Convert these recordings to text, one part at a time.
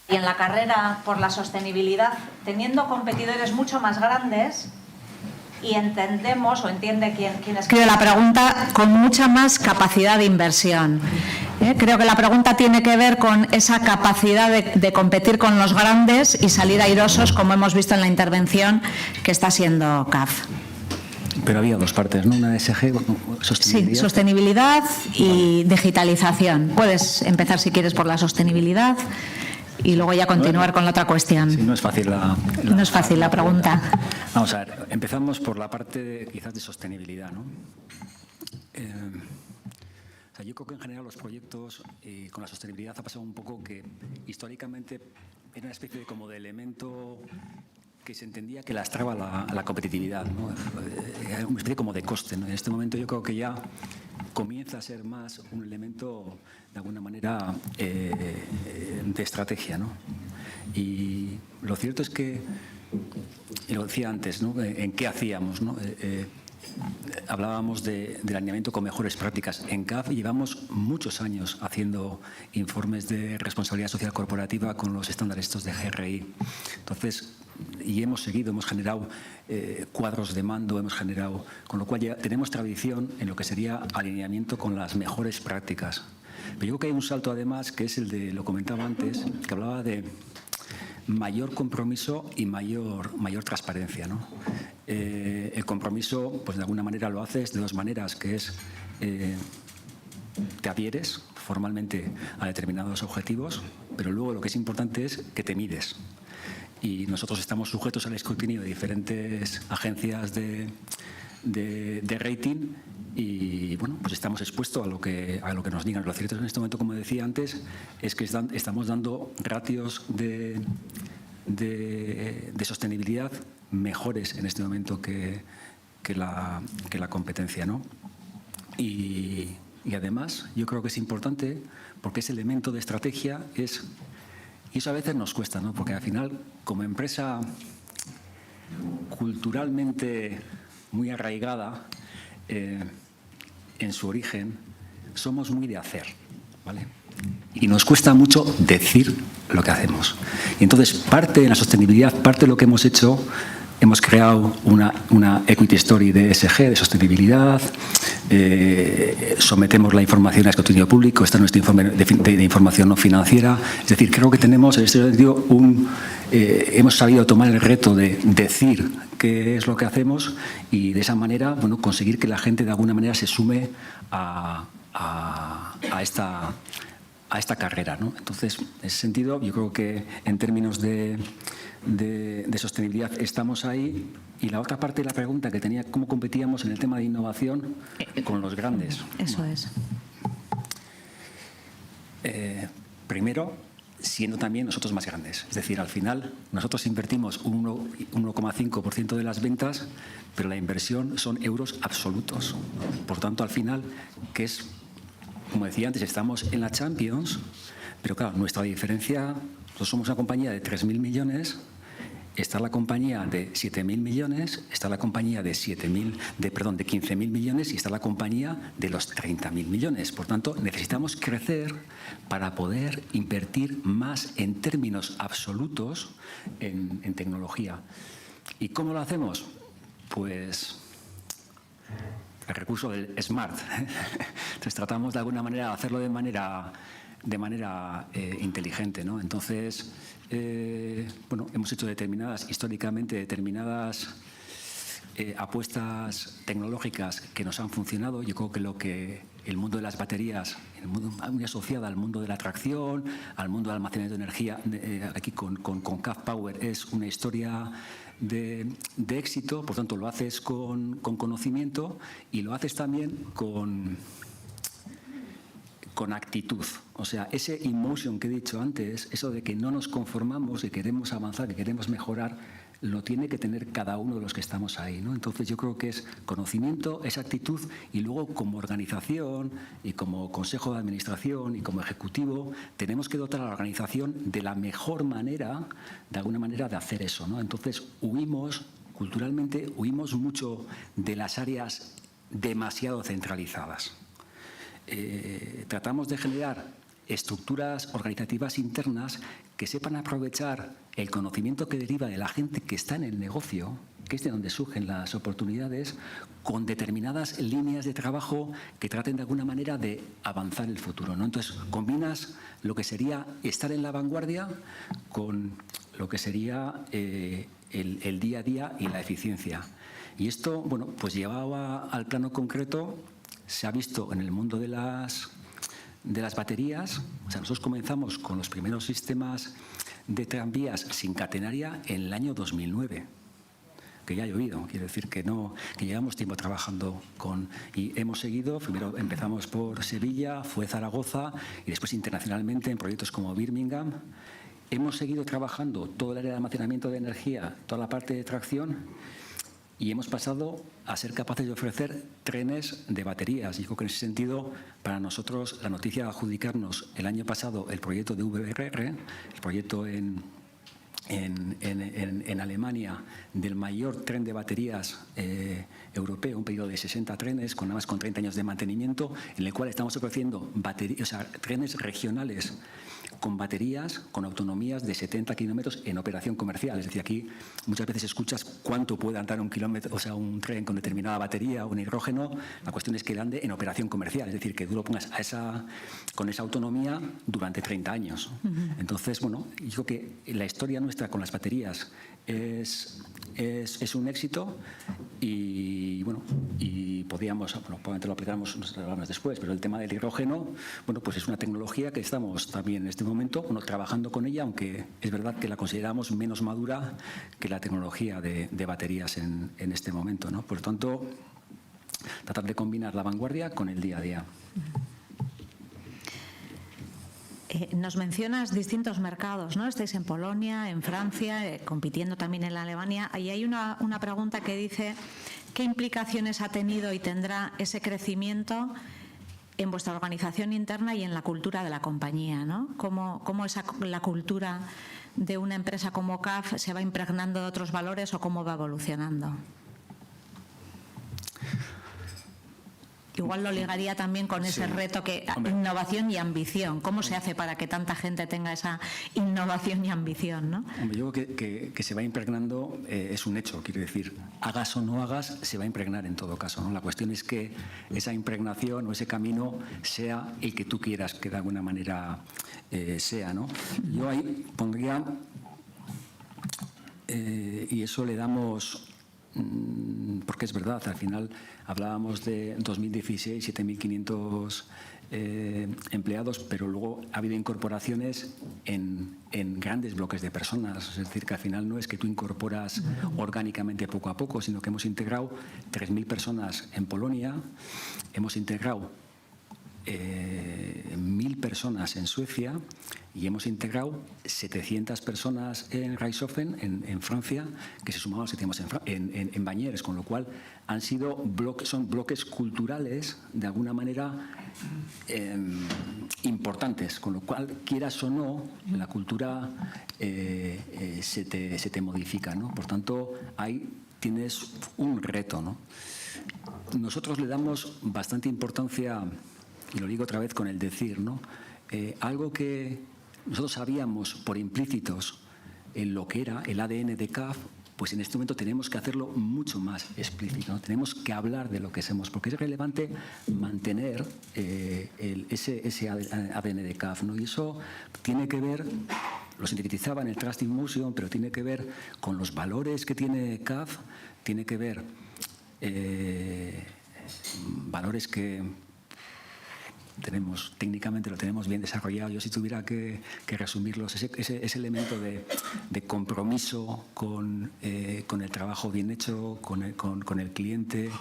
y en la carrera por la sostenibilidad, teniendo competidores mucho más grandes, y entendemos, o entiende quien escribe la pregunta, con mucha más capacidad de inversión. Creo que la pregunta tiene que ver con esa capacidad de competir con los grandes y salir airosos, como hemos visto en la intervención que está siendo CAF. Pero había dos partes, ¿no? Una ESG, sostenibilidad. Sí, sostenibilidad y digitalización. Puedes empezar, si quieres, por la sostenibilidad y luego ya continuar con la otra cuestión. Sí, no es fácil no es fácil la pregunta. Vamos a ver, empezamos por la parte quizás de sostenibilidad, ¿no? Yo creo que en general los proyectos con la sostenibilidad ha pasado un poco que históricamente era una especie de como de elemento que se entendía que lastraba la competitividad, ¿no? Era una especie como de coste, ¿no? En este momento yo creo que ya comienza a ser más un elemento, de alguna manera, de estrategia, ¿no? Y lo cierto es que, y lo decía antes, ¿no? ¿En qué hacíamos, ¿no? Hablábamos del alineamiento con mejores prácticas. En CAF llevamos muchos años haciendo informes de responsabilidad social corporativa con los estándares estos de GRI. Entonces, y hemos generado cuadros de mando, hemos generado, con lo cual ya tenemos tradición en lo que sería alineamiento con las mejores prácticas. Pero yo creo que hay un salto además que es el de, lo comentaba antes, que hablaba de mayor compromiso y mayor transparencia, ¿no? El compromiso, pues de alguna manera lo haces de dos maneras, que es te adhieres formalmente a determinados objetivos, pero luego lo que es importante es que te mides. Y nosotros estamos sujetos al escrutinio de diferentes agencias de rating y, bueno, pues estamos expuestos a lo que nos digan. Lo cierto es que en este momento, como decía antes, es que estamos dando ratios de sostenibilidad mejores en este momento que la competencia, ¿no? Y además, yo creo que es importante porque ese elemento de estrategia es... Y eso a veces nos cuesta, ¿no? Porque al final, como empresa culturalmente muy arraigada en su origen, somos muy de hacer, ¿vale? Y nos cuesta mucho decir lo que hacemos. Y entonces, parte de la sostenibilidad, parte de lo que hemos hecho, hemos creado una equity story de ESG, de sostenibilidad, sometemos la información a escrutinio público, está nuestro informe de información no financiera. Es decir, creo que tenemos en este sentido hemos sabido tomar el reto de decir qué es lo que hacemos y de esa manera, bueno, conseguir que la gente de alguna manera se sume a esta carrera, ¿no? Entonces, en ese sentido, yo creo que en términos de sostenibilidad estamos ahí. Y la otra parte de la pregunta que tenía, ¿cómo competíamos en el tema de innovación con los grandes? Eso es. Primero, siendo también nosotros más grandes. Es decir, al final nosotros invertimos un 1,5% de las ventas, pero la inversión son euros absolutos. Por tanto, al final, que es, como decía antes, estamos en la Champions, pero claro, nuestra diferencia, nosotros somos una compañía de 3.000 millones, está la compañía de 7.000 millones, está la compañía de 15.000 millones y está la compañía de los 30.000 millones. Por tanto, necesitamos crecer para poder invertir más en términos absolutos en tecnología. ¿Y cómo lo hacemos? Pues el recurso del SMART. Entonces tratamos de alguna manera de hacerlo de manera inteligente, ¿no? Entonces, bueno, hemos hecho históricamente determinadas apuestas tecnológicas que nos han funcionado. Yo creo que lo que el mundo de las baterías, muy asociada al mundo de la tracción, al mundo del almacenamiento de energía, aquí con CAF Power es una historia de éxito. Por tanto, lo haces con conocimiento y lo haces también con actitud. O sea, ese emotion que he dicho antes, eso de que no nos conformamos, que queremos avanzar, que queremos mejorar, lo tiene que tener cada uno de los que estamos ahí, ¿no? Entonces yo creo que es conocimiento, es actitud y luego como organización y como consejo de administración y como ejecutivo tenemos que dotar a la organización de la mejor manera, de alguna manera, de hacer eso, ¿no? Entonces culturalmente huimos mucho de las áreas demasiado centralizadas. Tratamos de generar estructuras organizativas internas que sepan aprovechar el conocimiento que deriva de la gente que está en el negocio, que es de donde surgen las oportunidades, con determinadas líneas de trabajo que traten de alguna manera de avanzar el futuro, ¿no? Entonces, combinas lo que sería estar en la vanguardia con lo que sería el día a día y la eficiencia. Y esto, bueno, pues llevado al plano concreto, se ha visto en el mundo de las baterías. O sea, nosotros comenzamos con los primeros sistemas de tranvías sin catenaria en el año 2009, que ya ha llovido, quiero decir que llevamos tiempo trabajando y hemos seguido. Primero empezamos por Sevilla, fue Zaragoza y después internacionalmente en proyectos como Birmingham. Hemos seguido trabajando todo el área de almacenamiento de energía, toda la parte de tracción, y hemos pasado a ser capaces de ofrecer trenes de baterías. Y creo que en ese sentido, para nosotros, la noticia de adjudicarnos el año pasado el proyecto de VRR, el proyecto en Alemania del mayor tren de baterías europeo, un pedido de 60 trenes, nada más con 30 años de mantenimiento, en el cual estamos ofreciendo trenes regionales con baterías, con autonomías de 70 kilómetros en operación comercial. Es decir, aquí muchas veces escuchas cuánto puede andar un tren con determinada batería o un hidrógeno. La cuestión es que ande en operación comercial, es decir, que tú lo pongas con esa autonomía durante 30 años. Entonces, bueno, yo creo que la historia nuestra con las baterías es un éxito y, bueno, y probablemente lo aplicamos después, pero el tema del hidrógeno, bueno, pues es una tecnología que estamos también en este momento trabajando con ella, aunque es verdad que la consideramos menos madura que la tecnología de baterías en este momento, ¿no? Por lo tanto, tratar de combinar la vanguardia con el día a día. Nos mencionas distintos mercados, ¿no? Estáis en Polonia, en Francia, compitiendo también en Alemania. Ahí hay una pregunta que dice: ¿qué implicaciones ha tenido y tendrá ese crecimiento en vuestra organización interna y en la cultura de la compañía, ¿no? ¿Cómo la cultura de una empresa como CAF se va impregnando de otros valores o cómo va evolucionando? Igual lo ligaría también con ese reto innovación y ambición. ¿Cómo se hace para que tanta gente tenga esa innovación y ambición, ¿no? Hombre, yo creo que se va impregnando, es un hecho, quiero decir, hagas o no hagas, se va a impregnar en todo caso, ¿no? La cuestión es que esa impregnación o ese camino sea el que tú quieras que de alguna manera sea, ¿no? Yo ahí pondría, y eso le damos... porque es verdad, al final hablábamos de 2016, 7.500 empleados, pero luego ha habido incorporaciones en grandes bloques de personas. Es decir, que al final no es que tú incorporas orgánicamente poco a poco, sino que hemos integrado 3.000 personas en Polonia, hemos integrado 1.000 personas en Suecia y hemos integrado 700 personas en Reichshofen, en Francia, que se sumaban a los que teníamos en Bañeres, con lo cual son bloques culturales de alguna manera importantes, con lo cual, quieras o no, la cultura se te modifica, ¿no? Por tanto, ahí tienes un reto, ¿no? Nosotros le damos bastante importancia, y lo digo otra vez con el decir, ¿no? Algo que nosotros sabíamos por implícitos en lo que era el ADN de CAF, pues en este momento tenemos que hacerlo mucho más explícito, ¿no? Tenemos que hablar de lo que somos, porque es relevante mantener ese ADN de CAF, ¿no? Y eso tiene que ver, lo sintetizaba en el Trusting Museum, pero tiene que ver con los valores que tiene CAF, tiene que ver valores que técnicamente lo tenemos bien desarrollado. Yo, si tuviera que resumirlos, ese elemento de compromiso con el trabajo bien hecho, con el cliente,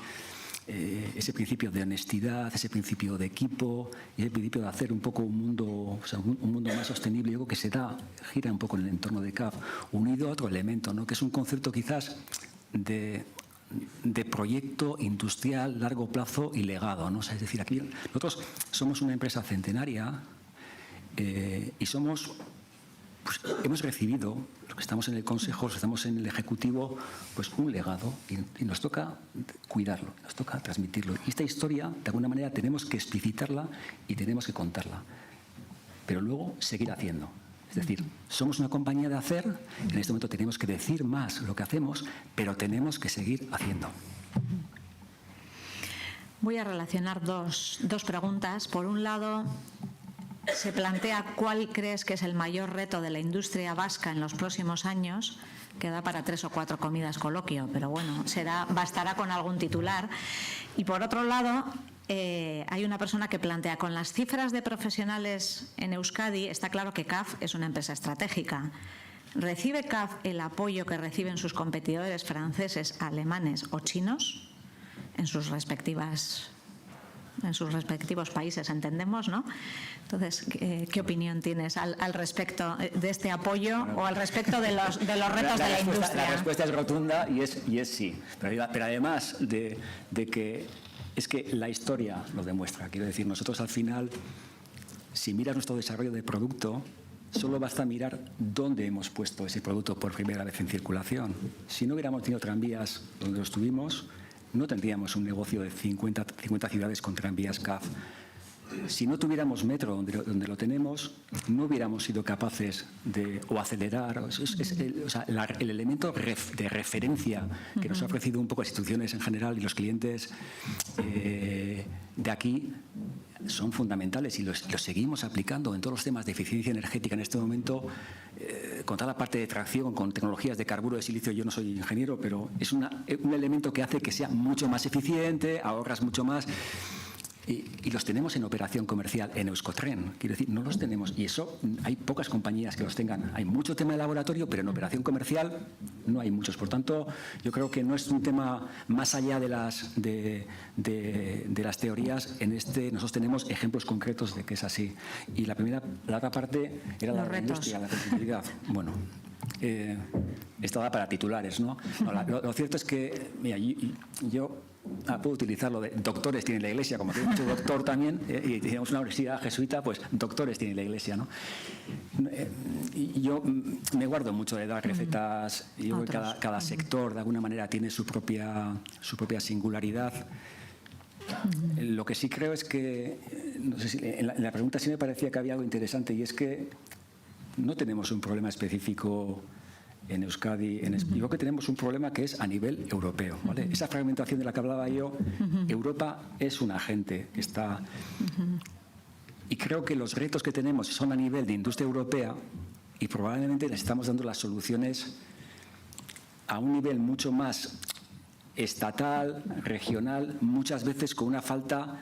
ese principio de honestidad, ese principio de equipo y ese principio de hacer un poco un mundo más sostenible, yo creo que gira un poco en el entorno de CAF, unido a otro elemento, ¿no? Que es un concepto quizás de proyecto industrial, largo plazo y legado, ¿no? O sea, es decir, aquí nosotros somos una empresa centenaria y hemos recibido, los que estamos en el Consejo, los que estamos en el Ejecutivo, pues un legado y nos toca cuidarlo, nos toca transmitirlo. Y esta historia, de alguna manera, tenemos que explicitarla y tenemos que contarla, pero luego seguir haciendo. Es decir, somos una compañía de hacer, en este momento tenemos que decir más lo que hacemos, pero tenemos que seguir haciendo. Voy a relacionar dos preguntas. Por un lado, se plantea cuál crees que es el mayor reto de la industria vasca en los próximos años, que da para 3 o 4 comidas coloquio, pero bueno, bastará con algún titular. Y por otro lado, hay una persona que plantea, con las cifras de profesionales en Euskadi, está claro que CAF es una empresa estratégica. ¿Recibe CAF el apoyo que reciben sus competidores franceses, alemanes o chinos en sus respectivos países, entendemos, ¿no? Entonces, ¿qué opinión tienes al respecto de este apoyo o al respecto de los retos de la industria? La respuesta es rotunda y es sí. Pero además de que es que la historia lo demuestra. Quiero decir, nosotros al final, si miras nuestro desarrollo de producto, solo basta mirar dónde hemos puesto ese producto por primera vez en circulación. Si no hubiéramos tenido tranvías donde los tuvimos, no tendríamos un negocio de 50 ciudades con tranvías CAF. Si no tuviéramos metro donde lo tenemos, no hubiéramos sido capaces de acelerar. El elemento de referencia que nos ha ofrecido un poco las instituciones en general y los clientes de aquí son fundamentales y los seguimos aplicando en todos los temas de eficiencia energética en este momento, con toda la parte de tracción, con tecnologías de carburo de silicio. Yo no soy ingeniero, pero es un elemento que hace que sea mucho más eficiente, ahorras mucho más. Y los tenemos en operación comercial en Euskotren. Quiero decir, no los tenemos. Y eso, hay pocas compañías que los tengan. Hay mucho tema de laboratorio, pero en operación comercial no hay muchos. Por tanto, yo creo que no es un tema más allá de las teorías. Nosotros tenemos ejemplos concretos de que es así. Y la otra parte era la industria, la flexibilidad. Bueno, esto da para titulares, ¿no? Lo cierto es que, mira, yo puedo utilizar lo de doctores tiene la Iglesia, como tenemos mucho doctor también, y tenemos una universidad jesuita, pues doctores tiene la Iglesia, ¿no? Y yo me guardo mucho de dar recetas. Yo creo que cada sector de alguna manera tiene su propia singularidad. Lo que sí creo es que, no sé si en la pregunta sí me parecía que había algo interesante, y es que no tenemos un problema específico en Euskadi. Yo creo que tenemos un problema que es a nivel europeo, ¿vale? Esa fragmentación de la que hablaba yo, Europa es un agente que está... Y creo que los retos que tenemos son a nivel de industria europea y probablemente le estamos dando las soluciones a un nivel mucho más estatal, regional, muchas veces con una falta,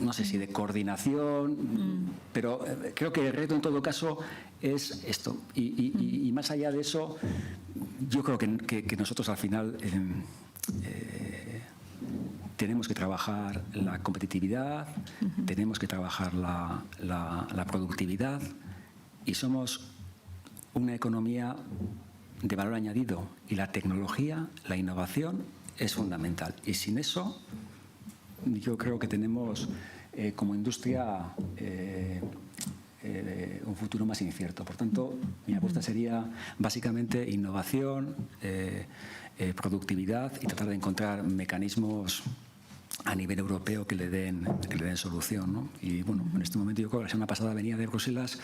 no sé si de coordinación, pero creo que el reto en todo caso es esto. Y más allá de eso, yo creo que nosotros al final tenemos que trabajar la competitividad, tenemos que trabajar la productividad, y somos una economía de valor añadido, y la tecnología, la innovación es fundamental. Y sin eso, yo creo que tenemos como industria un futuro más incierto. Por tanto, mi apuesta sería básicamente innovación, productividad, y tratar de encontrar mecanismos a nivel europeo que le den solución, ¿no? Y bueno, en este momento yo creo que la semana pasada venía de Bruselas.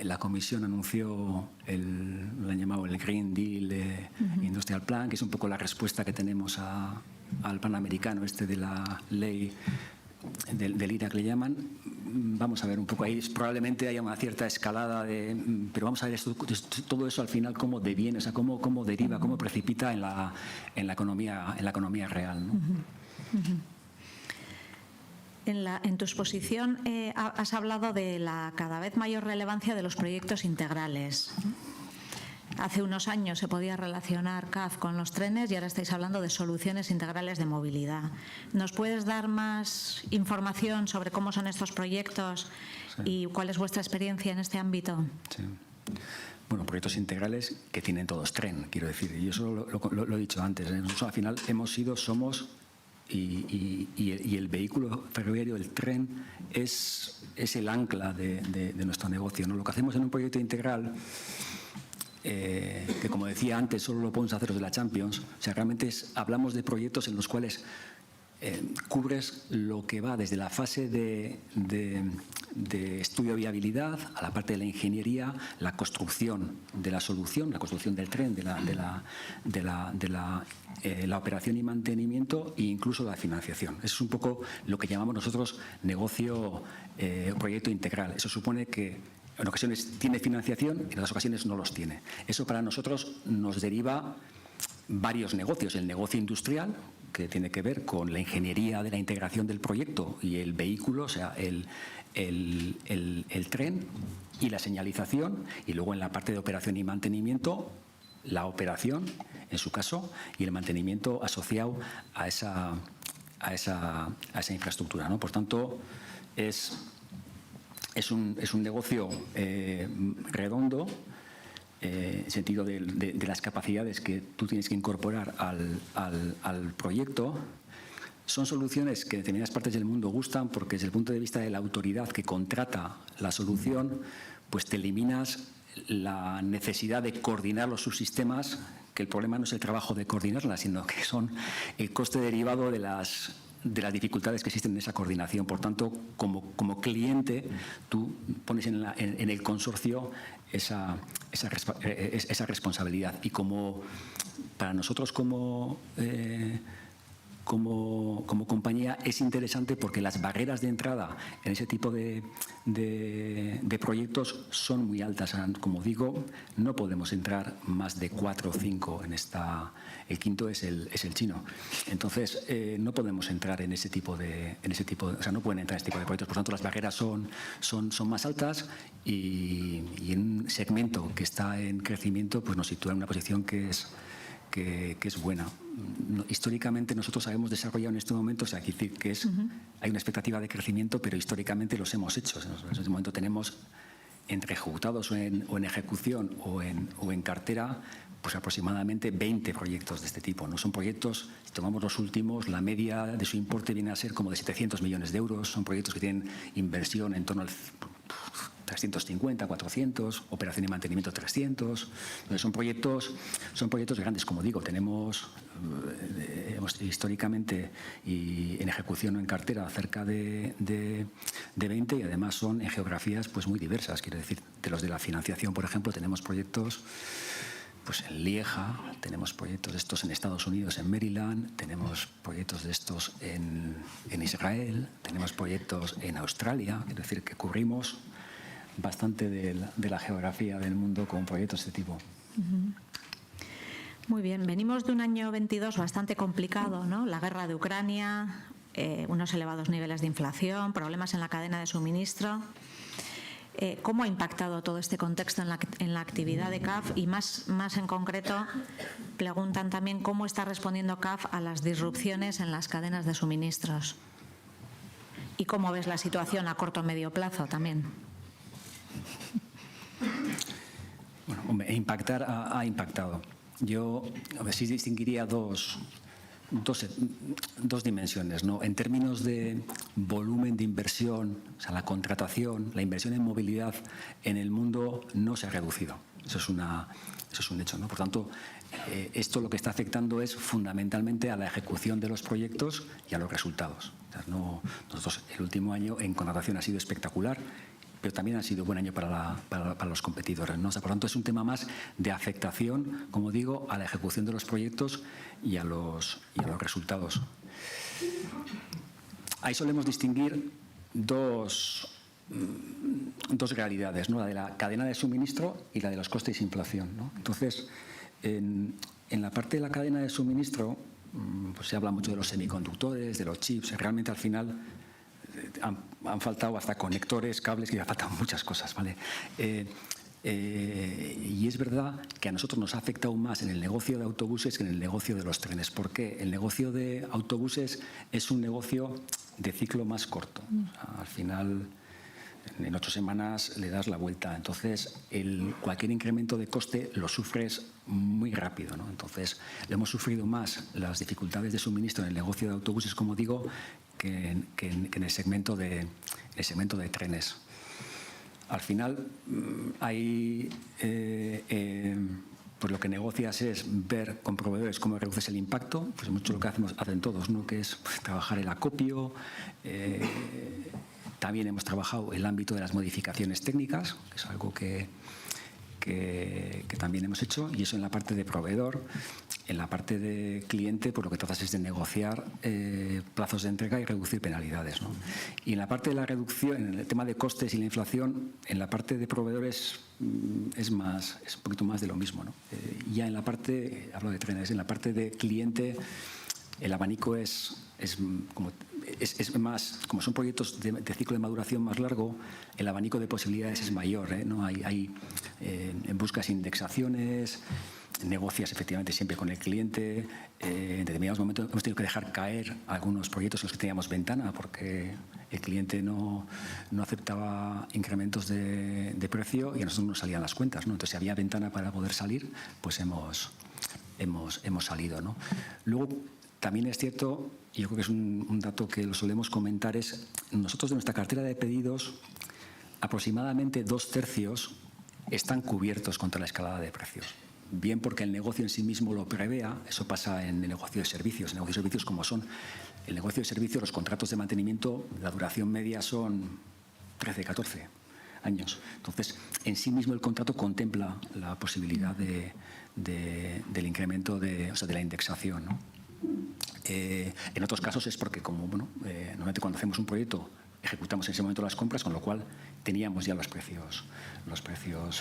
La Comisión anunció lo han llamado el Green Deal Industrial Plan, que es un poco la respuesta que tenemos al plan americano de la ley del IRA, que le llaman. Vamos a ver un poco ahí, probablemente haya una cierta escalada pero vamos a ver todo eso al final cómo deviene, o sea, cómo deriva, cómo precipita en la economía real, ¿no? En tu exposición has hablado de la cada vez mayor relevancia de los proyectos integrales. Hace unos años se podía relacionar CAF con los trenes y ahora estáis hablando de soluciones integrales de movilidad. ¿Nos puedes dar más información sobre cómo son estos proyectos y cuál es vuestra experiencia en este ámbito? Sí. Bueno, proyectos integrales que tienen todos tren, quiero decir. Y eso lo he dicho antes. Nosotros al final somos y el vehículo ferroviario, el tren, es el ancla de nuestro negocio, ¿no? Lo que hacemos en un proyecto integral, que como decía antes, solo lo podemos hacer los de la Champions. O sea, realmente hablamos de proyectos en los cuales cubres lo que va desde la fase de estudio de viabilidad a la parte de la ingeniería, la construcción de la solución, la construcción del tren, la operación y mantenimiento e incluso la financiación. Eso es un poco lo que llamamos nosotros negocio, proyecto integral. Eso supone que en ocasiones tiene financiación, en otras ocasiones no los tiene. Eso para nosotros nos deriva varios negocios. El negocio industrial, que tiene que ver con la ingeniería de la integración del proyecto y el vehículo, o sea, el tren y la señalización, y luego en la parte de operación y mantenimiento, la operación, en su caso, y el mantenimiento asociado a esa infraestructura, ¿no? Por tanto, es un negocio redondo, en el sentido de las capacidades que tú tienes que incorporar al proyecto. Son soluciones que en determinadas partes del mundo gustan porque desde el punto de vista de la autoridad que contrata la solución, pues te eliminas la necesidad de coordinar los subsistemas, que el problema no es el trabajo de coordinarlas, sino que son el coste derivado de las dificultades que existen en esa coordinación. Por tanto, como cliente, tú pones en el consorcio esa responsabilidad. Y para nosotros como compañía es interesante porque las barreras de entrada en ese tipo de proyectos son muy altas. Como digo, no podemos entrar más de 4 o 5 en esta. El quinto es el chino. Entonces, no podemos entrar en ese tipo de, o sea, no pueden entrar en este tipo de proyectos. Por tanto, las barreras son más altas y en un segmento que está en crecimiento, pues nos sitúa en una posición que es buena. Históricamente nosotros hemos desarrollado en este momento, o sea, hay que decir que hay una expectativa de crecimiento, pero históricamente los hemos hecho. En este momento tenemos entre ejecutados o en ejecución o en cartera, pues aproximadamente 20 proyectos de este tipo. No son proyectos, si tomamos los últimos, la media de su importe viene a ser como de 700 millones de euros. Son proyectos que tienen inversión en torno al 350, 400, operación y mantenimiento 300. Entonces son proyectos grandes, como digo. Tenemos históricamente y en ejecución o en cartera cerca de 20, y además son en geografías pues muy diversas. Quiero decir, de los de la financiación, por ejemplo, tenemos proyectos pues en Lieja, tenemos proyectos de estos en Estados Unidos, en Maryland, tenemos proyectos de estos en Israel, tenemos proyectos en Australia. Quiero decir que cubrimos bastante de la geografía del mundo con proyectos de este tipo. Muy bien, venimos de un año 22 bastante complicado, ¿no? La guerra de Ucrania, unos elevados niveles de inflación, problemas en la cadena de suministro. ¿Cómo ha impactado todo este contexto en la actividad de CAF? Y más en concreto, preguntan también cómo está respondiendo CAF a las disrupciones en las cadenas de suministros. ¿Y cómo ves la situación a corto o medio plazo también? Bueno, hombre, impactar ha impactado. Yo sí distinguiría dos dimensiones, ¿no? En términos de volumen de inversión, o sea, la contratación, la inversión en movilidad en el mundo no se ha reducido. Eso es un hecho, ¿no? Por tanto, esto lo que está afectando es fundamentalmente a la ejecución de los proyectos y a los resultados. O sea, nosotros el último año en contratación ha sido espectacular, pero también ha sido buen año para los competidores, ¿no? O sea, por lo tanto, es un tema más de afectación, como digo, a la ejecución de los proyectos y a los resultados. Ahí solemos distinguir dos realidades, ¿no? La de la cadena de suministro y la de los costes e inflación, ¿no? Entonces, en la parte de la cadena de suministro, pues se habla mucho de los semiconductores, de los chips. Realmente, al final, han faltado hasta conectores, cables, y han faltado muchas cosas, ¿vale? Y es verdad que a nosotros nos ha afectado más en el negocio de autobuses que en el negocio de los trenes. ¿Por qué? El negocio de autobuses es un negocio de ciclo más corto. O sea, al final, en 8 semanas le das la vuelta. Entonces, cualquier incremento de coste lo sufres muy rápido, ¿no? Entonces, le hemos sufrido más las dificultades de suministro en el negocio de autobuses, como digo, que en el segmento de trenes. Al final, hay pues lo que negocias es ver con proveedores cómo reduces el impacto, pues mucho lo que hacen todos, ¿no? Que es pues, trabajar el acopio. También hemos trabajado el ámbito de las modificaciones técnicas, que es algo que también hemos hecho, y eso en la parte de proveedor. En la parte de cliente, pues lo que tratas es de negociar plazos de entrega y reducir penalidades, ¿no? Y en la parte de la reducción, en el tema de costes y la inflación, en la parte de proveedores es un poquito más de lo mismo, ¿no? Ya en la parte, hablo de trenes, en la parte de cliente, el abanico es más, como son proyectos de ciclo de maduración más largo, el abanico de posibilidades es mayor, ¿no? Buscas indexaciones, negocias efectivamente siempre con el cliente. En determinados momentos hemos tenido que dejar caer algunos proyectos en los que teníamos ventana porque el cliente no aceptaba incrementos de precio y a nosotros nos salían las cuentas, ¿no? Entonces, si había ventana para poder salir, pues hemos salido, ¿no? Luego, también es cierto, y yo creo que es un dato que lo solemos comentar, es nosotros de nuestra cartera de pedidos, aproximadamente 2/3 están cubiertos contra la escalada de precios. Bien porque el negocio en sí mismo lo prevea, eso pasa en el negocio de servicios. En el negocio de servicios, como son el negocio de servicios, los contratos de mantenimiento, la duración media son 13, 14 años. Entonces, en sí mismo el contrato contempla la posibilidad del incremento, de la indexación, ¿no? En otros casos es porque, normalmente cuando hacemos un proyecto ejecutamos en ese momento las compras, con lo cual teníamos ya los precios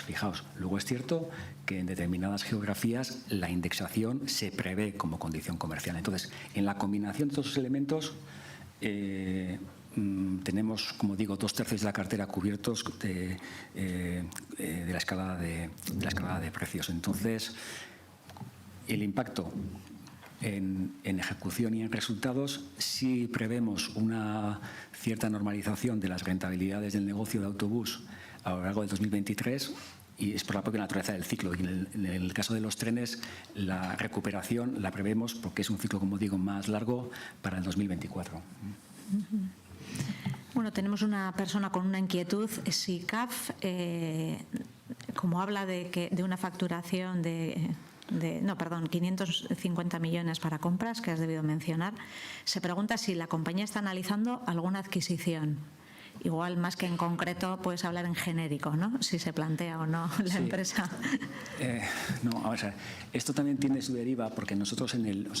fijados. Luego es cierto que en determinadas geografías la indexación se prevé como condición comercial. Entonces, en la combinación de estos elementos tenemos, como digo, 2/3 de la cartera cubiertos de la escalada de precios. Entonces, el impacto en ejecución y en resultados, sí prevemos una cierta normalización de las rentabilidades del negocio de autobús a lo largo del 2023, y es por la propia naturaleza del ciclo. Y en el caso de los trenes, la recuperación la prevemos porque es un ciclo, como digo, más largo para el 2024. Bueno, tenemos una persona con una inquietud. Si CAF, como habla de una facturación de 550 millones para compras, que has debido mencionar, se pregunta si la compañía está analizando alguna adquisición. Igual, más que en concreto, puedes hablar en genérico, ¿no? Si se plantea o no la empresa. No, a ver, esto también tiene su deriva porque nosotros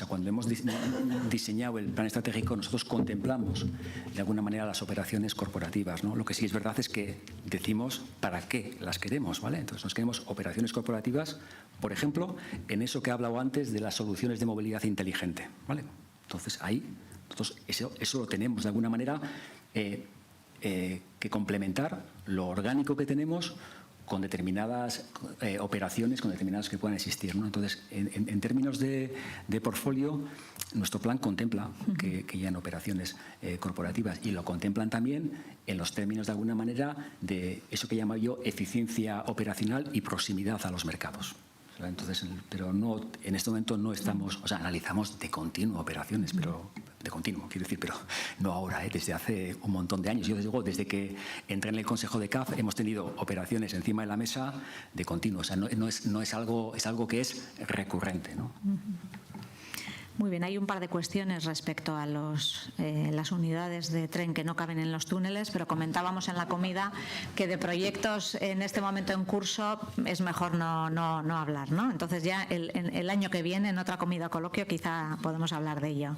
cuando hemos diseñado el plan estratégico, nosotros contemplamos de alguna manera las operaciones corporativas, ¿no? Lo que sí es verdad es que decimos para qué las queremos, ¿vale? Entonces, nos queremos operaciones corporativas, por ejemplo, en eso que he hablado antes de las soluciones de movilidad inteligente, ¿vale? Entonces, ahí nosotros eso lo tenemos de alguna manera que complementar lo orgánico que tenemos con determinadas operaciones, con determinadas que puedan existir, ¿no? Entonces, en términos de portfolio, nuestro plan contempla que hayan operaciones corporativas, y lo contemplan también en los términos, de alguna manera, de eso que llamo yo eficiencia operacional y proximidad a los mercados. Entonces, pero no, en este momento no estamos, analizamos de continuo operaciones, pero de continuo, quiero decir, pero no ahora, desde hace un montón de años. Yo desde que entré en el Consejo de CAF hemos tenido operaciones encima de la mesa de continuo, no es algo que es recurrente, ¿no? Muy bien, hay un par de cuestiones respecto a las unidades de tren que no caben en los túneles, pero comentábamos en la comida que de proyectos en este momento en curso es mejor no hablar, ¿no? Entonces ya el año que viene, en otra comida o coloquio, quizá podemos hablar de ello.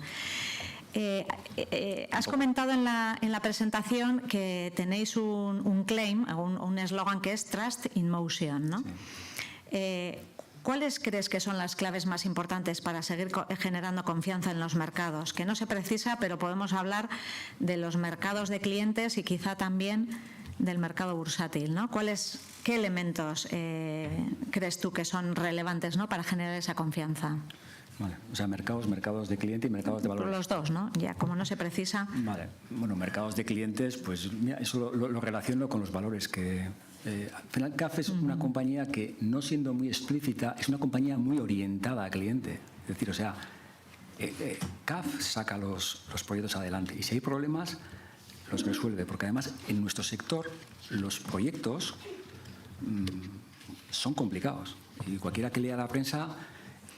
Has comentado en la presentación que tenéis un claim, un eslogan que es Trust in Motion, ¿no? Sí. ¿Cuáles crees que son las claves más importantes para seguir generando confianza en los mercados? Que no se precisa, pero podemos hablar de los mercados de clientes y quizá también del mercado bursátil, ¿no? ¿Qué elementos crees tú que son relevantes, ¿no?, para generar esa confianza? Vale, mercados de cliente y mercados de valores. Los dos, ¿no? Ya, como no se precisa. Vale, bueno, mercados de clientes, pues mira, eso lo relaciono con los valores que... al final, CAF es una compañía que, no siendo muy explícita, es una compañía muy orientada al cliente. Es decir, CAF saca los proyectos adelante y si hay problemas, los resuelve. Porque además, en nuestro sector, los proyectos son complicados. Y cualquiera que lea la prensa,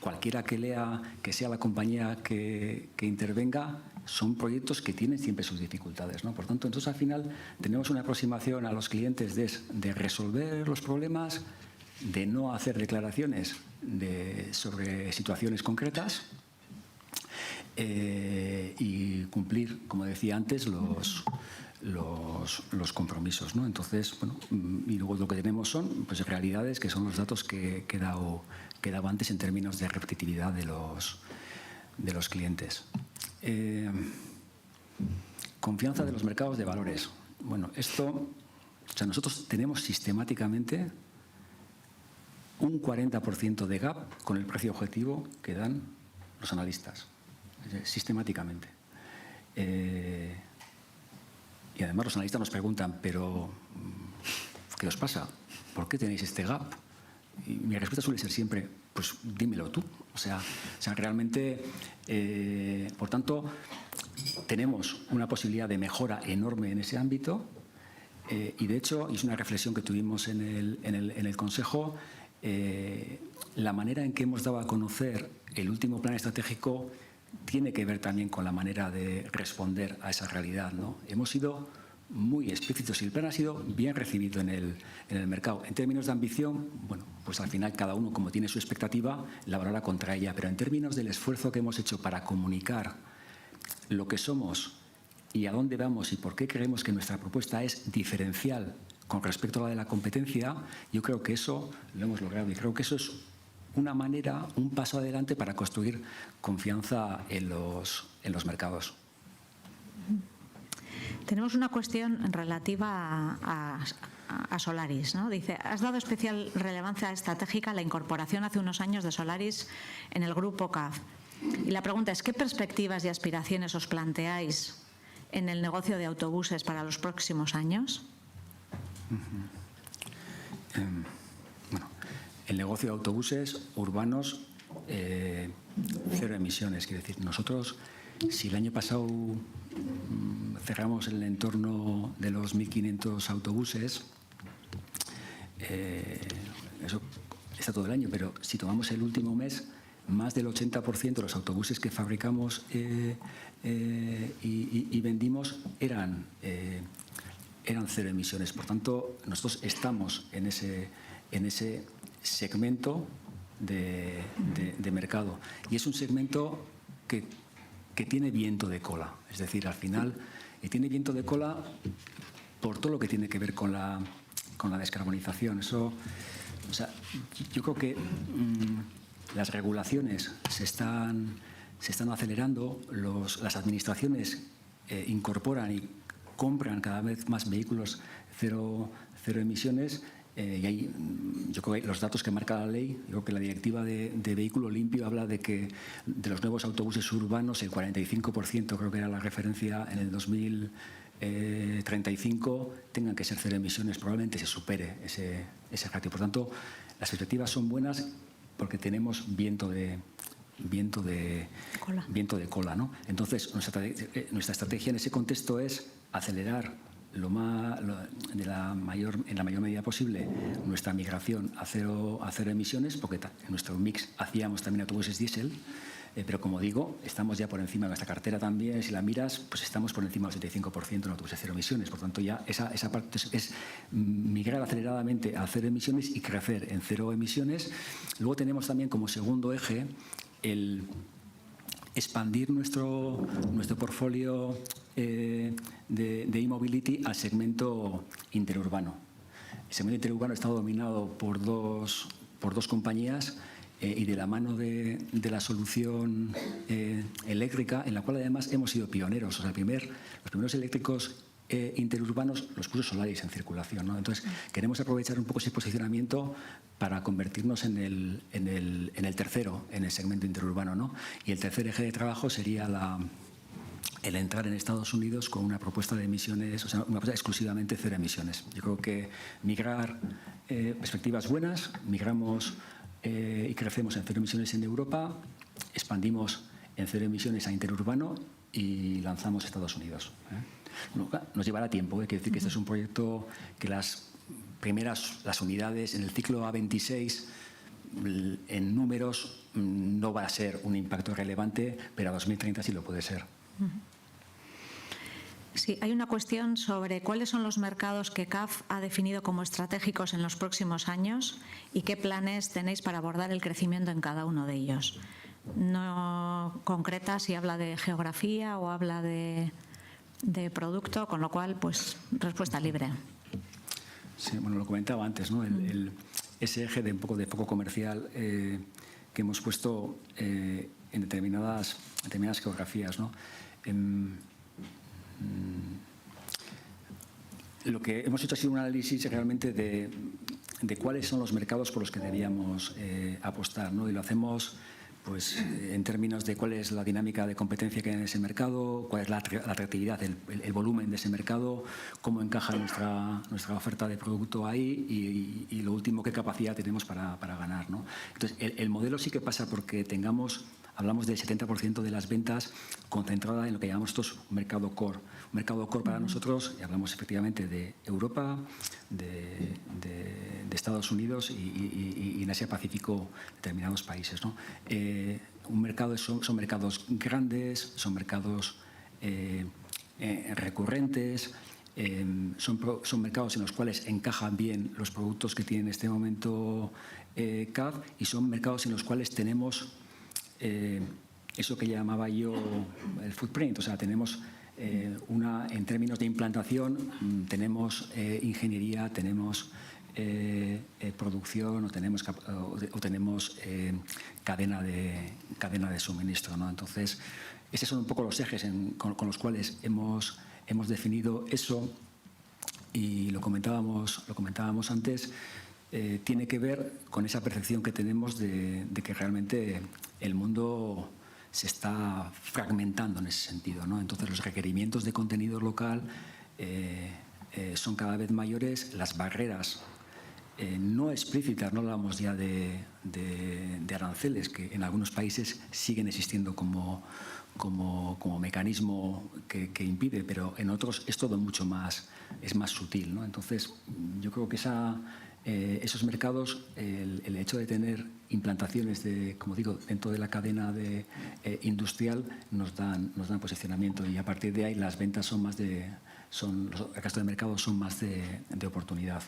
cualquiera que lea que sea la compañía que intervenga, son proyectos que tienen siempre sus dificultades, ¿no? Por tanto, entonces al final tenemos una aproximación a los clientes de resolver los problemas, de no hacer declaraciones sobre situaciones concretas y cumplir, como decía antes, los compromisos, ¿no? Entonces, bueno, y luego lo que tenemos son pues realidades que son los datos que he dado antes en términos de repetitividad de los clientes. Confianza de los mercados de valores. Bueno, o sea, nosotros tenemos sistemáticamente un 40% de gap con el precio objetivo que dan los analistas, sistemáticamente. Y además los analistas nos preguntan, pero ¿qué os pasa? ¿Por qué tenéis este gap? Y mi respuesta suele ser siempre, pues dímelo tú. O sea realmente, por tanto, tenemos una posibilidad de mejora enorme en ese ámbito y de hecho, y es una reflexión que tuvimos en el Consejo, la manera en que hemos dado a conocer el último plan estratégico tiene que ver también con la manera de responder a esa realidad, ¿no? Hemos sido muy explícitos y el plan ha sido bien recibido en el mercado. En términos de ambición, bueno, pues al final cada uno, como tiene su expectativa, la valora contra ella. Pero en términos del esfuerzo que hemos hecho para comunicar lo que somos y a dónde vamos y por qué creemos que nuestra propuesta es diferencial con respecto a la de la competencia, yo creo que eso lo hemos logrado y creo que eso es una manera, un paso adelante para construir confianza en los mercados. Tenemos una cuestión relativa a Solaris, ¿no? Dice, has dado especial relevancia estratégica a la incorporación hace unos años de Solaris en el grupo CAF. Y la pregunta es, ¿qué perspectivas y aspiraciones os planteáis en el negocio de autobuses para los próximos años? Bueno, el negocio de autobuses urbanos, cero emisiones. Quiere decir, nosotros, si el año pasado cerramos el entorno de los 1.500 autobuses, eso está todo el año, pero si tomamos el último mes, más del 80% de los autobuses que fabricamos y vendimos eran cero emisiones. Por tanto, nosotros estamos en ese segmento de mercado. Y es un segmento que tiene viento de cola. Es decir, al final, tiene viento de cola por todo lo que tiene que ver con la descarbonización. Eso, o sea, yo creo que las regulaciones se están acelerando, las administraciones incorporan y compran cada vez más vehículos cero emisiones y ahí, yo creo que los datos que marca la ley, yo creo que la directiva de vehículo limpio habla de que de los nuevos autobuses urbanos el 45%, creo que era la referencia en el 2035, tengan que ser cero emisiones. Probablemente se supere ese ratio. Por tanto, las perspectivas son buenas porque tenemos viento de cola, ¿no? Entonces, nuestra estrategia en ese contexto es acelerar en la mayor medida posible nuestra migración a cero emisiones, porque en nuestro mix hacíamos también autobuses diésel, pero como digo, estamos ya por encima de nuestra cartera también. Si la miras, pues estamos por encima del 75% en autobuses cero emisiones. Por tanto, ya esa parte es migrar aceleradamente a cero emisiones y crecer en cero emisiones. Luego tenemos también como segundo eje el expandir nuestro portfolio de e-mobility al segmento interurbano. El segmento interurbano está dominado por dos compañías y de la mano de la solución eléctrica, en la cual además hemos sido pioneros. O sea, los primeros eléctricos interurbanos los puso Solaris en circulación, ¿no? Entonces, queremos aprovechar un poco ese posicionamiento para convertirnos en el tercero, en el segmento interurbano, ¿no? Y el tercer eje de trabajo sería el entrar en Estados Unidos con una propuesta de emisiones, o sea, una propuesta exclusivamente cero emisiones. Yo creo que migrar perspectivas buenas, migramos y crecemos en cero emisiones en Europa, expandimos en cero emisiones a interurbano y lanzamos Estados Unidos. Nos llevará tiempo, quiere decir que este es un proyecto que las las unidades en el ciclo A26, en números no va a ser un impacto relevante, pero a 2030 sí lo puede ser. Sí, hay una cuestión sobre cuáles son los mercados que CAF ha definido como estratégicos en los próximos años y qué planes tenéis para abordar el crecimiento en cada uno de ellos. No concreta si habla de geografía o habla de producto, con lo cual, pues, respuesta libre. Sí, bueno, lo comentaba antes, ¿no? Ese eje de un poco de foco comercial que hemos puesto en determinadas geografías, ¿no? Lo que hemos hecho ha sido un análisis realmente de cuáles son los mercados por los que debíamos apostar, ¿no? Y lo hacemos pues en términos de cuál es la dinámica de competencia que hay en ese mercado, cuál es la atractividad, el volumen de ese mercado, cómo encaja nuestra oferta de producto ahí y lo último, qué capacidad tenemos para ganar, ¿no? Entonces, el modelo sí que pasa porque hablamos del 70% de las ventas concentrada en lo que llamamos nosotros un mercado core. Un mercado core para nosotros, y hablamos efectivamente de Europa, de Estados Unidos y en Asia-Pacífico determinados países, ¿no? Un mercado son mercados grandes, son mercados recurrentes, son mercados en los cuales encajan bien los productos que tiene en este momento CAF y son mercados en los cuales tenemos eso que llamaba yo el footprint, o sea, tenemos en términos de implantación, tenemos ingeniería, tenemos producción o tenemos cadena de suministro, ¿no? Entonces, esos son un poco los ejes con los cuales hemos definido eso y lo comentábamos antes. Tiene que ver con esa percepción que tenemos de que realmente el mundo se está fragmentando en ese sentido, ¿no? Entonces los requerimientos de contenido local son cada vez mayores, las barreras no explícitas, no hablamos ya de aranceles, que en algunos países siguen existiendo como mecanismo que impide, pero en otros es todo mucho más, es más sutil, ¿no? Entonces yo creo que esos mercados, el hecho de tener implantaciones como digo, dentro de la cadena industrial nos dan posicionamiento y a partir de ahí las ventas el resto de mercados son más de oportunidad.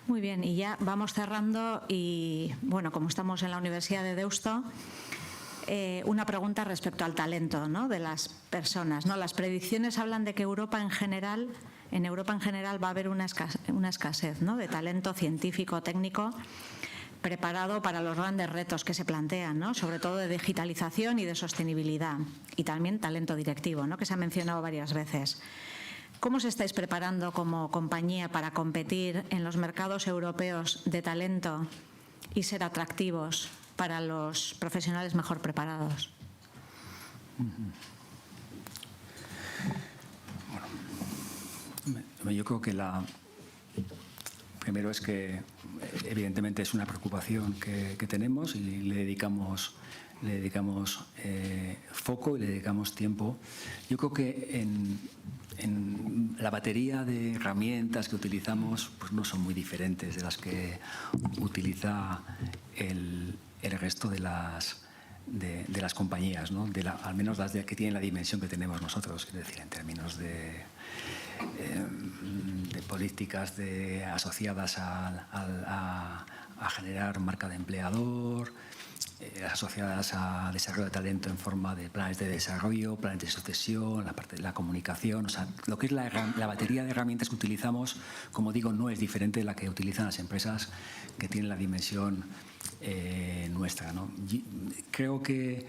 Muy bien, y ya vamos cerrando y bueno, como estamos en la Universidad de Deusto, una pregunta respecto al talento, ¿no?, de las personas, ¿no? Las predicciones hablan de que en Europa en general va a haber una escasez, ¿no?, de talento científico, técnico, preparado para los grandes retos que se plantean, ¿no?, sobre todo de digitalización y de sostenibilidad, y también talento directivo, ¿no?, que se ha mencionado varias veces. ¿Cómo os estáis preparando como compañía para competir en los mercados europeos de talento y ser atractivos para los profesionales mejor preparados? Bueno, yo creo que primero es que evidentemente es una preocupación que tenemos y le dedicamos foco y le dedicamos tiempo. Yo creo que en la batería de herramientas que utilizamos pues no son muy diferentes de las que utiliza el resto de las compañías, ¿no? Al menos las que tienen la dimensión que tenemos nosotros, es decir, en términos de políticas asociadas a generar marca de empleador, asociadas a desarrollo de talento en forma de planes de desarrollo, planes de sucesión, la parte de la comunicación. O sea, lo que es la batería de herramientas que utilizamos, como digo, no es diferente de la que utilizan las empresas que tienen la dimensión nuestra, ¿no? Creo que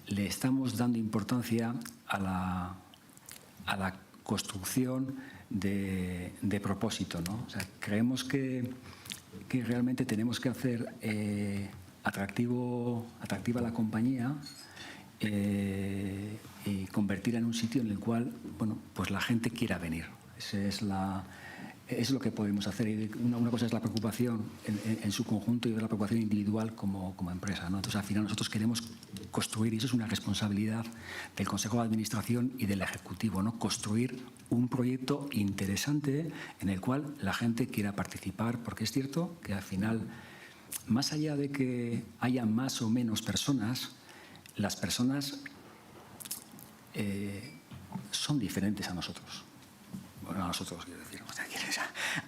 le estamos dando importancia a la construcción de propósito, ¿no? O sea, creemos que realmente tenemos que hacer atractiva la compañía y convertirla en un sitio en el cual, bueno, pues la gente quiera venir. Esa es es lo que podemos hacer. Una cosa es la preocupación en su conjunto y otra la preocupación individual como empresa, ¿no? Entonces, al final, nosotros queremos construir, y eso es una responsabilidad del Consejo de Administración y del Ejecutivo, ¿no? Construir un proyecto interesante en el cual la gente quiera participar, porque es cierto que al final, más allá de que haya más o menos personas, las personas son diferentes a nosotros. Bueno, a nosotros, quiero decir,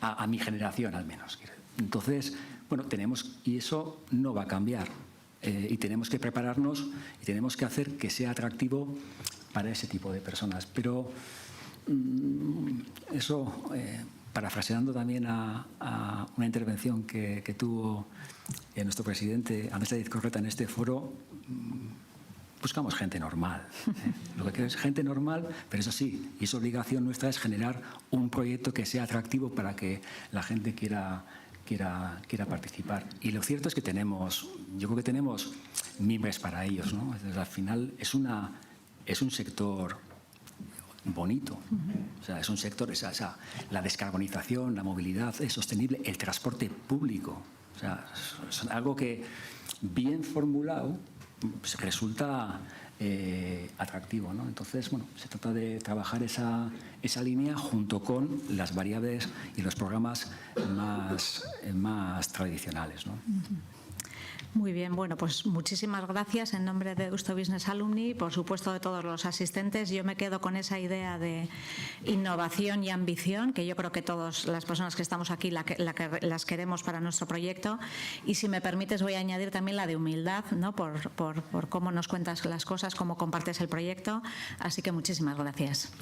a mi generación al menos. Entonces, bueno, y eso no va a cambiar. Y tenemos que prepararnos y tenemos que hacer que sea atractivo para ese tipo de personas. Pero eso, parafraseando también a una intervención que tuvo nuestro presidente Andrés Sáenz Correta en este foro, buscamos gente normal. Lo que queremos es gente normal, pero eso sí, y esa obligación nuestra es generar un proyecto que sea atractivo para que la gente quiera participar. Y lo cierto es que yo creo que tenemos mimbres para ellos, ¿no? Entonces, al final es un sector bonito. O sea, es un sector, la descarbonización, la movilidad es sostenible, el transporte público. O sea, es algo que, bien formulado, resulta atractivo, ¿no? Entonces, bueno, se trata de trabajar esa línea junto con las variables y los programas más tradicionales, ¿no? Muy bien, bueno, pues muchísimas gracias en nombre de Deusto Business Alumni, por supuesto de todos los asistentes. Yo me quedo con esa idea de innovación y ambición, que yo creo que todas las personas que estamos aquí las queremos para nuestro proyecto. Y si me permites, voy a añadir también la de humildad, ¿no? Por cómo nos cuentas las cosas, cómo compartes el proyecto. Así que muchísimas gracias.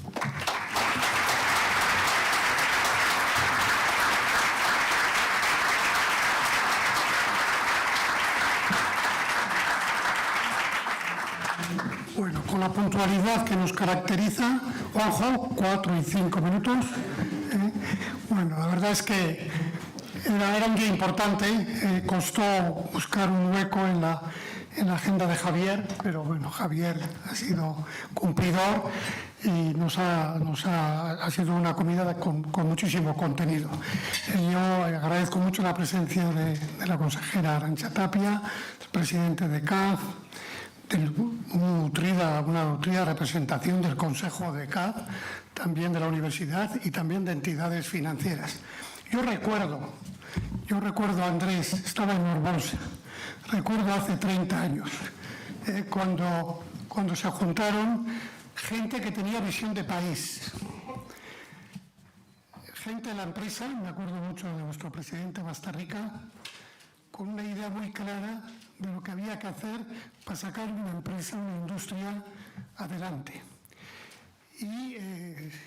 Bueno, con la puntualidad que nos caracteriza, Juanjo, 4 y 5 minutos. Bueno, la verdad es que era un día importante, costó buscar un hueco en la agenda de Javier, pero bueno, Javier ha sido cumplidor y ha sido una comida con muchísimo contenido. Yo agradezco mucho la presencia de la consejera Arantxa Tapia, el presidente de CAF, una nutrida representación del Consejo de CAF, también de la universidad y también de entidades financieras. Yo recuerdo a Andrés, estaba en Orbosa, recuerdo hace 30 años, cuando se juntaron gente que tenía visión de país, gente de la empresa, me acuerdo mucho de nuestro presidente Bastarrica, con una idea muy clara de lo que había que hacer para sacar una empresa, una industria adelante. Y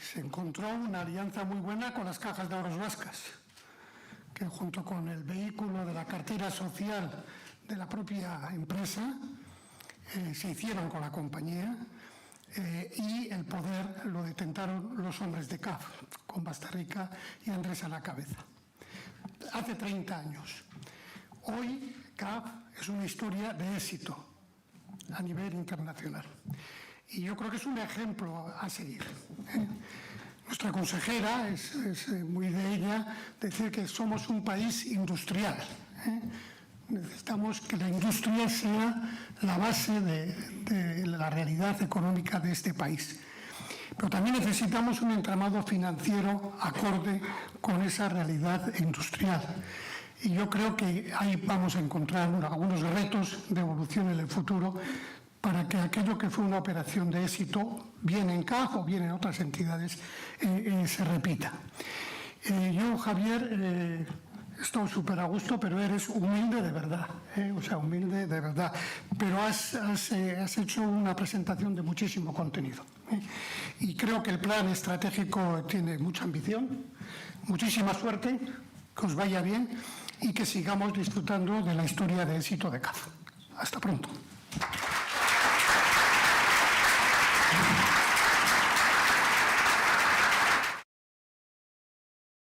se encontró una alianza muy buena con las cajas de ahorros vascas, que junto con el vehículo de la cartera social de la propia empresa se hicieron con la compañía y el poder lo detentaron los hombres de CAF, con Bastarrica y Andrés a la cabeza. Hace 30 años. Hoy CAF es una historia de éxito a nivel internacional y yo creo que es un ejemplo a seguir. Nuestra consejera, es muy de ella decir que somos un país industrial. Necesitamos que la industria sea la base de la realidad económica de este país. Pero también necesitamos un entramado financiero acorde con esa realidad industrial. Y yo creo que ahí vamos a encontrar algunos retos de evolución en el futuro para que aquello que fue una operación de éxito, bien en CAF o bien en otras entidades, se repita. Yo, Javier, estoy súper a gusto, pero eres humilde de verdad, humilde de verdad. Pero has hecho una presentación de muchísimo contenido. Y creo que el plan estratégico tiene mucha ambición, muchísima suerte, que os vaya bien y que sigamos disfrutando de la historia de éxito de CAF. Hasta pronto.